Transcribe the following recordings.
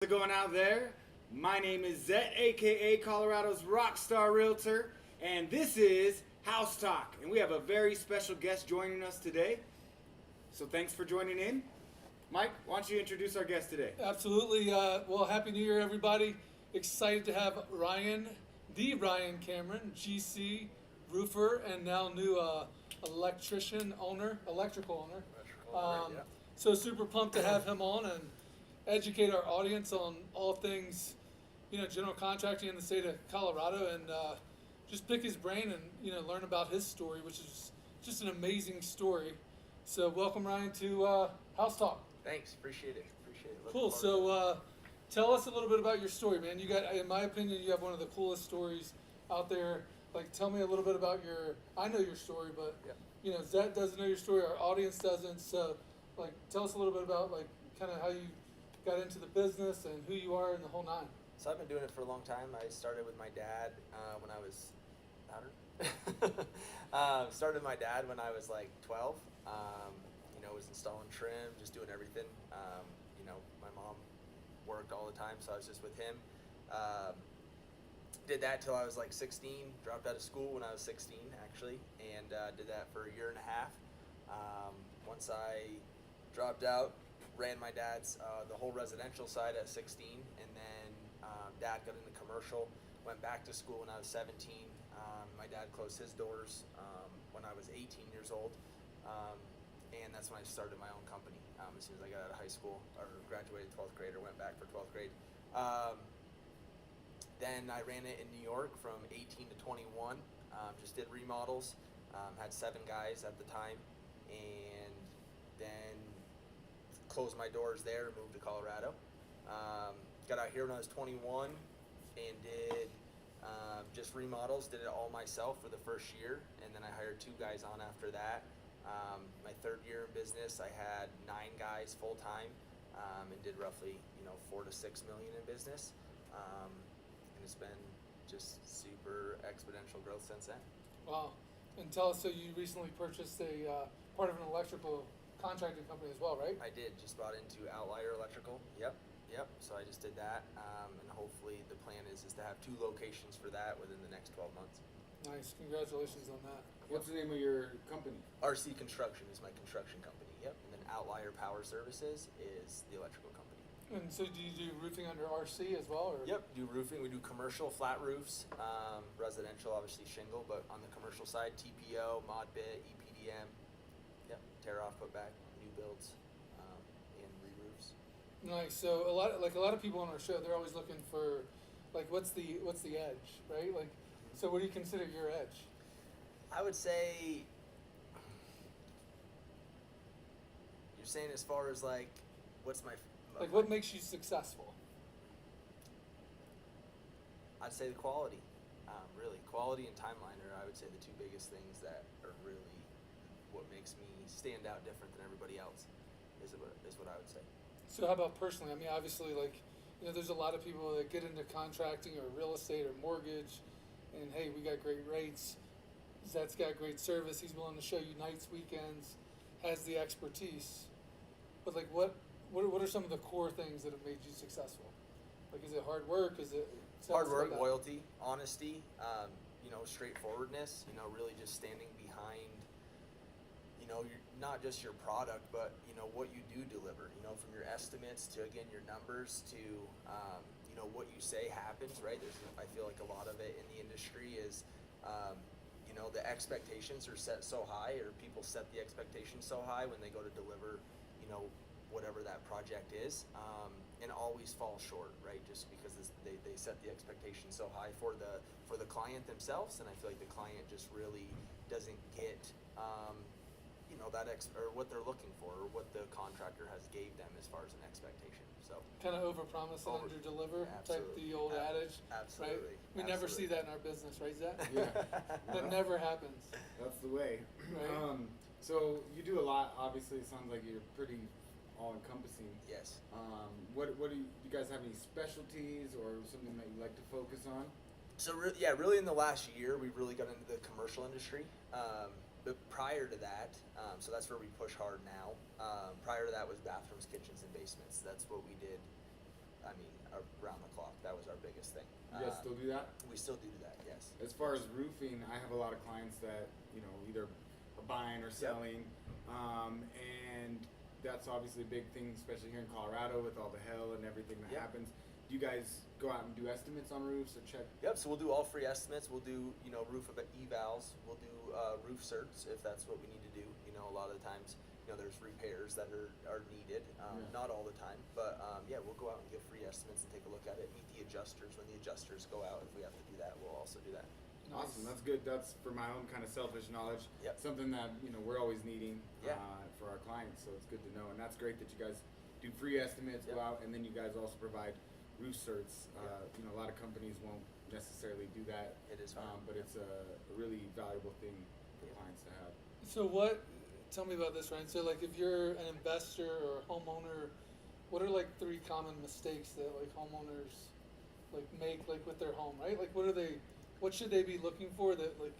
How's it going out there? My name is ZET, aka Colorado's Rockstar Realtor, and this is House Talk. And we have a very special guest joining us today. So thanks for joining in. Mike, why don't you introduce our guest today? Absolutely. Well, Happy New Year, everybody. Excited to have Ryan Cameron, GC roofer, and now new electrical owner. So super pumped to have him on and educate our audience on all things, general contracting in the state of Colorado, and just pick his brain and learn about his story, which is just an amazing story. So welcome, Ryan, to House Talk. Thanks, appreciate it. Cool. So tell us a little bit about your story, man. You got, in my opinion, you have one of the coolest stories out there. Like, tell me a little bit about I know your story, but Zach doesn't know your story. Our audience doesn't. So, like, tell us a little bit about kind of how you got into the business and who you are and the whole nine. So I've been doing it for a long time. I started with my dad when I was, started with my dad when I was like 12. Was installing trim, just doing everything. My mom worked all the time, so I was just with him. Did that till I was like 16. Dropped out of school when I was 16, actually, and did that for a year and a half. Once I dropped out, ran my dad's the whole residential side at 16, and then dad got into commercial. Went back to school when I was 17. My dad closed his doors when I was 18 years old. And that's when I started my own company. As soon as I got out of high school, or graduated 12th grade, or went back for 12th grade. Then I ran it in New York from 18 to 21. Just did remodels. Had 7 guys at the time, and then closed my doors there and moved to Colorado. Got out here when I was 21 and did just remodels. Did it all myself for the first year, and then I hired 2 guys on after that. My 3rd year in business, I had 9 guys full time, and did roughly 4 to 6 million in business, and it's been just super exponential growth since then. Wow! And tell us, so you recently purchased a part of an electrical contracting company as well, right? I did. Just bought into Outlier Electrical. Yep. So I just did that, and hopefully the plan is to have 2 locations for that within the next 12 months. Nice. Congratulations on that. What's the name of your company? RC Construction is my construction company. Yep. And then Outlier Power Services is the electrical company. And so do you do roofing under RC as well? Or? Yep. Do roofing. We do commercial flat roofs, residential obviously shingle, but on the commercial side, TPO, mod bit, EPDM. Yep. Tear off, put back, new builds, and re-roofs. Nice. So a lot of people on our show, they're always looking for, what's the edge, right? So what do you consider your edge? I would say, you're saying as far as what's my what makes you successful? I'd say the quality, really. Quality and timeline are, I would say, the 2 biggest things that are really what makes me stand out different than everybody else, is what I would say. So how about personally? I mean, obviously, there's a lot of people that get into contracting or real estate or mortgage, and hey, we got great rates. Zet's got great service. He's willing to show you nights, weekends, has the expertise. But what are some of the core things that have made you successful? Is it hard work? Is it hard work, loyalty, honesty, straightforwardness? Really just standing behind. You're not just your product, but what you do deliver. From your estimates to your numbers to what you say happens. Right? I feel like a lot of it in the industry is. The expectations are set so high, or people set the expectations so high when they go to deliver, whatever that project is, and always fall short, right? Just because they set the expectation so high for the client themselves, and I feel like the client just really doesn't get, or what they're looking for, or what the contractor has gave them as far as an expectation. So kind of overpromise and underdeliver, type the old adage. Absolutely. Right? We never see that in our business, right, Zach? Yeah. That never happens. That's the way. Right. So you do a lot. Obviously, it sounds like you're pretty all-encompassing. Yes. What do you guys have any specialties or something that you like to focus on? So really in the last year, we really got into the commercial industry. But prior to that, so that's where we push hard now. Prior to that was bathrooms, kitchens, and basements. That's what we did I mean, around the clock. That was our biggest thing. You guys still do that? We still do that, yes. As far as roofing, I have a lot of clients that, you know, either are buying or selling, and that's obviously a big thing, especially here in Colorado with all the hail and everything that happens. Do you guys go out and do estimates on roofs or check? Yep, so we'll do all free estimates. We'll do, you know, roof evals. We'll do roof certs if that's what we need to do. You know, a lot of the times, you know, there's repairs that are needed. Not all the time, but yeah, we'll go out and give free estimates and take a look at it. Meet the adjusters when the adjusters go out. If we have to do that, we'll also do that. Awesome, that's good. That's for my own kind of selfish knowledge. Yep. Something that, you know, we're always needing Yeah. for our clients, so it's good to know. And that's great that you guys do free estimates, go out, and then you guys also provide roof certs. You know, a lot of companies won't necessarily do that. It is, but it's a really valuable thing for clients to have. So tell me about this, Ryan. So like if you're an investor or a homeowner, what are like 3 common mistakes that like homeowners like make like with their home, right? Like what should they be looking for that like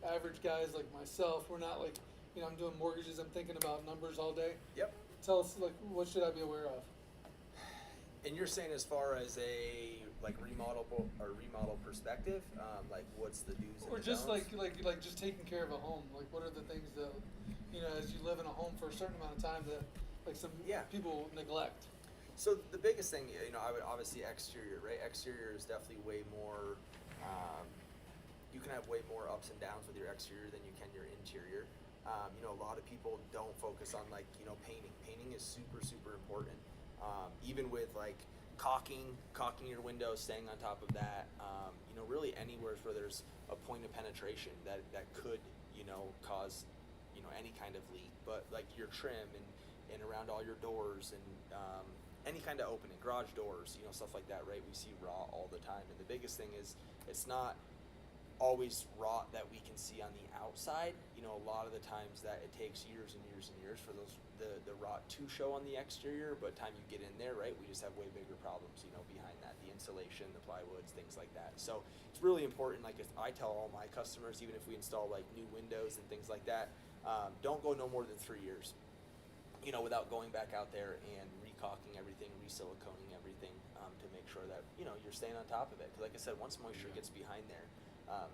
average guys like myself, we're not like, you know, I'm doing mortgages, I'm thinking about numbers all day. Yep. Tell us like what should I be aware of? And you're saying as far as a like remodel perspective, like what's the do's and Or the just don'ts? like just taking care of a home. Like what are the things that, you know, as you live in a home for a certain amount of time that like some people neglect? So the biggest thing, you know, I would obviously exterior, right? Exterior is definitely way more. You can have way more ups and downs with your exterior than you can your interior. You know, a lot of people don't focus on like, you know, painting. Painting is super, super important. Even with like caulking your windows, staying on top of that. You know, really anywhere where there's a point of penetration that could, you know, cause, you know, any kind of leak. But like your trim and around all your doors and any kind of opening, garage doors, you know, stuff like that, right? We see rot all the time. And the biggest thing is it's not always rot that we can see on the outside. You know, a lot of the times that it takes years and years and years for the rot to show on the exterior, but time you get in there, right, we just have way bigger problems, you know, behind that, the insulation, the plywoods, things like that. So it's really important, like I tell all my customers, even if we install like new windows and things like that, don't go no more than 3 years, you know, without going back out there and caulking everything, re-siliconing everything, to make sure that, you know, you're staying on top of it. Because like I said, once moisture gets behind there,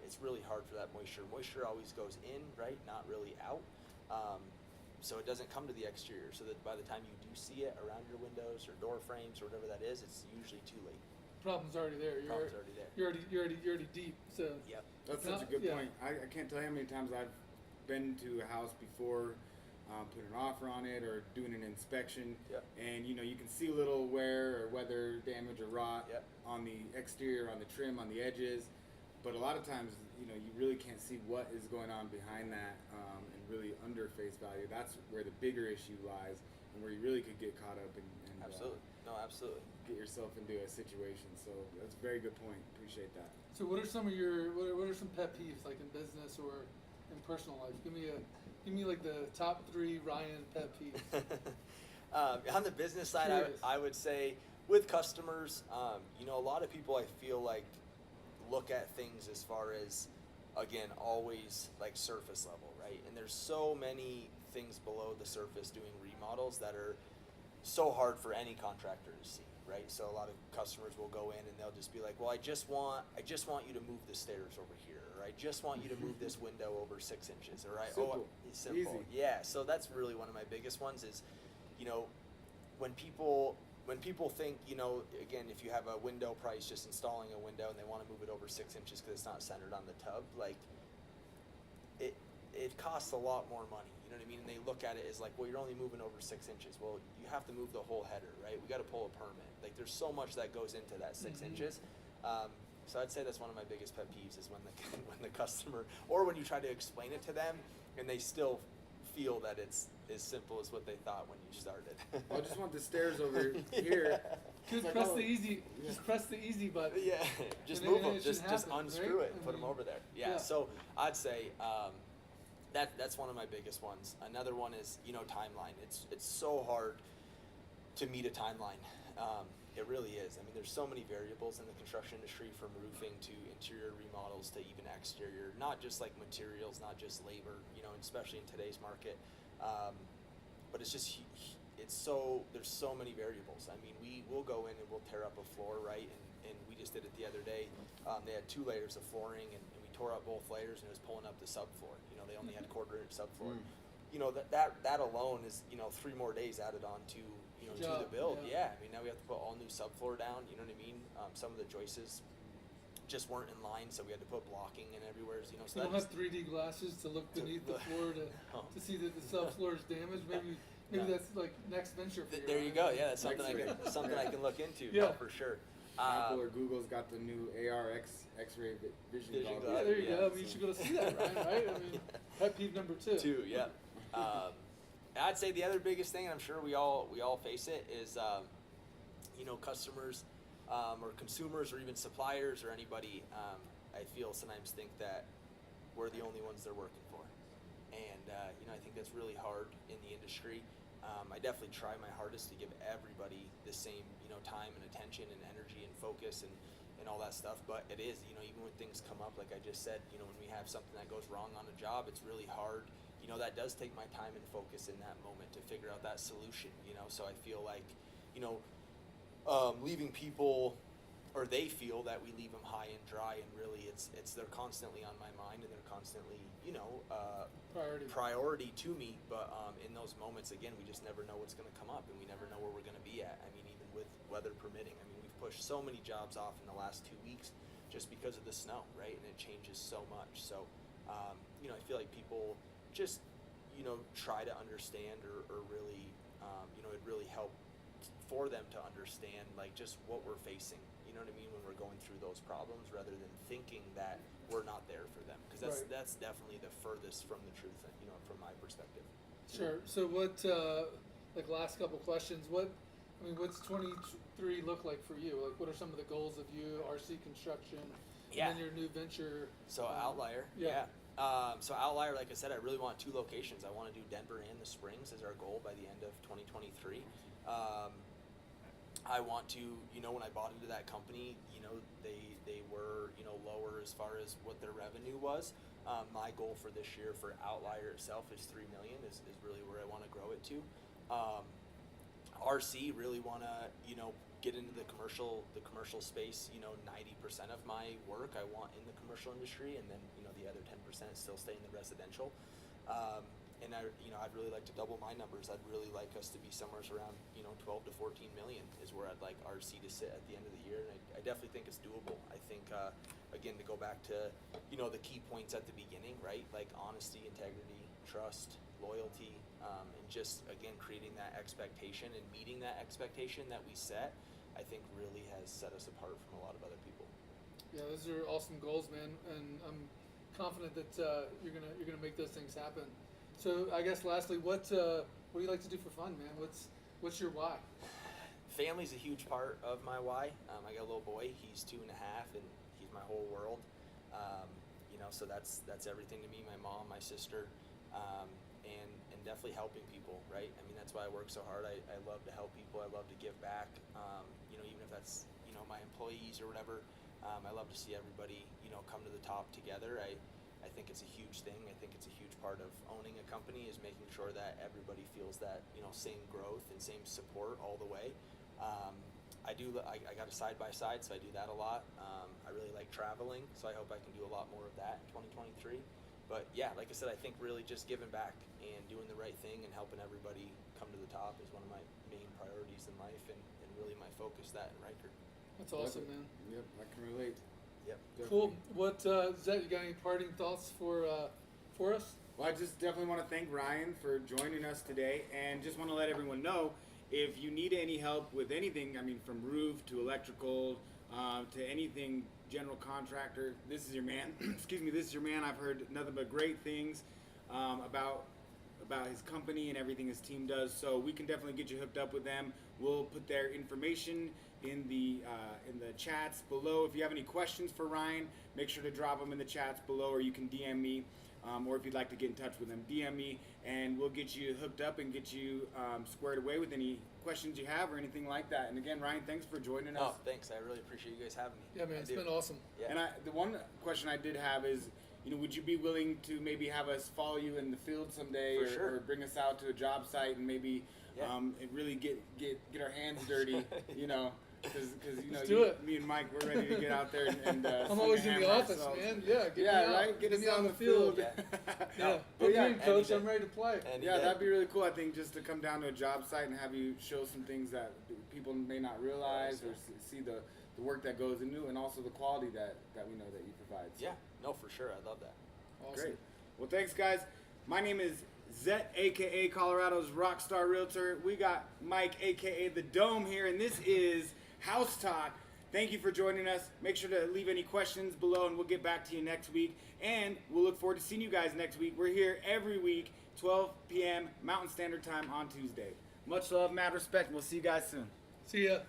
it's really hard for that moisture. Moisture always goes in, right, not really out. So it doesn't come to the exterior. So that by the time you do see it around your windows or door frames or whatever that is, it's usually too late. Problem's already there. Problem's already there. You're already deep. So Yep. That's such a good point. I can't tell you how many times I've been to a house before, put an offer on it or doing an inspection, and you know, you can see a little wear or weather damage or rot on the exterior, on the trim, on the edges, but a lot of times, you know, you really can't see what is going on behind that, and really under face value. That's where the bigger issue lies, and where you really could get caught up and absolutely, absolutely, get yourself into a situation. So that's a very good point. Appreciate that. So what are some of your what are some pet peeves like in business or in personal life? Give me like the top 3 Ryan pet peeves. On the business side, I would say with customers, you know, a lot of people I feel like look at things as far as, again, always like surface level, right? And there's so many things below the surface doing remodels that are so hard for any contractor to see, right? So a lot of customers will go in and they'll just be like, well, I just want you to move the stairs over here, or I just want you to move this window over 6 inches, or Simple. It's simple. Easy. Yeah, so that's really one of my biggest ones is, you know, when people think, you know, again, if you have a window price, just installing a window and they want to move it over 6 inches because it's not centered on the tub, like it costs a lot more money. You know what I mean? And they look at it as like, well, you're only moving over 6 inches. Well, you have to move the whole header, right? We got to pull a permit. Like there's so much that goes into that 6 inches. So I'd say that's one of my biggest pet peeves is when the customer, or when you try to explain it to them and they still feel that it's as simple as what they thought when you started. I just want the stairs over here. Just like, press oh, the easy. Just press the easy button. Yeah, just And move then them. it should Just happen, unscrew right? it and put them I mean, over there. Yeah. So I'd say that's one of my biggest ones. Another one is, you know, timeline. It's so hard to meet a timeline. It really is. I mean, there's so many variables in the construction industry, from roofing to interior remodels to even exterior. Not just like materials, not just labor. You know, especially in today's market. But it's just there's so many variables. I mean, we'll go in and we'll tear up a floor, right? And we just did it the other day. They had 2 layers of flooring, and we tore up both layers, and it was pulling up the subfloor. You know, they only had quarter-inch subfloor. You know, that alone is, you know, 3 more days added on to, you know, to the build. Yeah. I mean, now we have to put all new subfloor down. You know what I mean? Some of the joists just weren't in line, so we had to put blocking in everywhere. You know, so you don't have 3D glasses to look beneath the floor to see that the subfloor is damaged. Maybe that's like next venture for you. There you go. Yeah, that's something I can look into. Yeah, for sure. Apple or Google's got the new AR X-ray vision goggles. Yeah, there you go. I mean, you should be able to see that, Ryan, right? I mean, pet peeve number 2. Yeah. I'd say the other biggest thing, and I'm sure we all face it, is you know, customers or consumers or even suppliers or anybody. I feel sometimes think that we're the only ones they're working for, and you know, I think that's really hard in the industry. I definitely try my hardest to give everybody the same, you know, time and attention and energy and focus and all that stuff. But it is, you know, even when things come up, like I just said, you know, when we have something that goes wrong on a job, it's really hard. You know, that does take my time and focus in that moment to figure out that solution, you know. So I feel like, you know, leaving people, or they feel that we leave them high and dry, and really it's they're constantly on my mind, and they're constantly, you know, priority to me. But in those moments, again, we just never know what's going to come up, and we never know where we're going to be at. I mean, even with weather permitting, I mean, we've pushed so many jobs off in the last 2 weeks just because of the snow, right? And it changes so much. So, you know, I feel like people just, you know, try to understand, or really, you know, it really help for them to understand, like, just what we're facing. You know what I mean, when we're going through those problems, rather than thinking that we're not there for them, because that's definitely the furthest from the truth, you know, from my perspective. Sure. So what, like, last couple questions, what's 23 look like for you? Like, what are some of the goals of you, RC construction, and then your new venture? So Outlier, so Outlier, like I said, I really want 2 locations. I want to do Denver and the Springs as our goal by the end of 2023. I want to, you know, when I bought into that company, you know, they were, you know, lower as far as what their revenue was. My goal for this year for Outlier itself is $3 million is really where I want to grow it to. RC, really want to, you know, get into the commercial space. You know, 90% of my work I want in the commercial industry, and then, you know, the other 10% still stay in the residential. And I'd really like to double my numbers. I'd really like us to be somewhere around, you know, 12 to 14 million is where I'd like RC to sit at the end of the year. And I definitely think it's doable. I think, again, to go back to, you know, the key points at the beginning, right? Like honesty, integrity, trust, loyalty, and just, again, creating that expectation and meeting that expectation that we set, I think really has set us apart from a lot of other people. Yeah, those are awesome goals, man. And I'm confident that you're gonna make those things happen. So I guess lastly, what do you like to do for fun, man? What's your why? Family's a huge part of my why. I got a little boy. He's 2.5, and he's my whole world. You know, so that's everything to me. My mom, my sister, and definitely helping people, right? I mean, that's why I work so hard. I love to help people. I love to give back. You know, even if that's, you know, my employees or whatever. I love to see everybody, you know, come to the top together. I think it's a huge thing. I think it's a huge part of owning a company is making sure that everybody feels that, you know, same growth and same support all the way. I got a side-by-side, so I do that a lot. I really like traveling, so I hope I can do a lot more of that in 2023. But yeah, like I said, I think really just giving back and doing the right thing and helping everybody come to the top is one of my main priorities in life, and really my focus that in Riker. That's awesome, man. Yep, I can relate. Yep. Definitely. Cool. What, Zet, you got any parting thoughts for us? Well, I just definitely want to thank Ryan for joining us today, and just want to let everyone know, if you need any help with anything, I mean, from roof to electrical to anything, general contractor, this is your man. Excuse me, this is your man. I've heard nothing but great things about his company and everything his team does. So we can definitely get you hooked up with them. We'll put their information in the chats below. If you have any questions for Ryan, make sure to drop them in the chats below, or you can DM me. Or if you'd like to get in touch with them, DM me, and we'll get you hooked up and get you squared away with any questions you have or anything like that. And again, Ryan, thanks for joining us. Oh, thanks. I really appreciate you guys having me. Yeah, man, it's been awesome. Yeah. And the one question I did have is, would you be willing to maybe have us follow you in the field someday, For or, sure. or bring us out to a job site and maybe Yeah. and really get our hands dirty, because Let's do it. me and Mike, we're ready to get out there and I'm always in the hammer office, ourselves. man. Yeah, get me Yeah, out. right. Get us me out on on the the field. field. Yeah, But put yeah, me in, coach. any I'm day. ready to play. Any Yeah, day. that'd be really cool. I think just to come down to a job site and have you show some things that people may not realize, or see the work that goes into, and also the quality that we know that you provide. So, Yeah, no, for sure. I love that. Awesome. great. Well, thanks, guys. My name is ZET, aka Colorado's Rockstar Realtor. We got Mike, aka The Dome, here, and this is House Talk. Thank you for joining us. Make sure to leave any questions below, and we'll get back to you next week. And we'll look forward to seeing you guys next week. We're here every week, 12 p.m. Mountain Standard Time on Tuesday. Much love, mad respect, and we'll see you guys soon. See ya.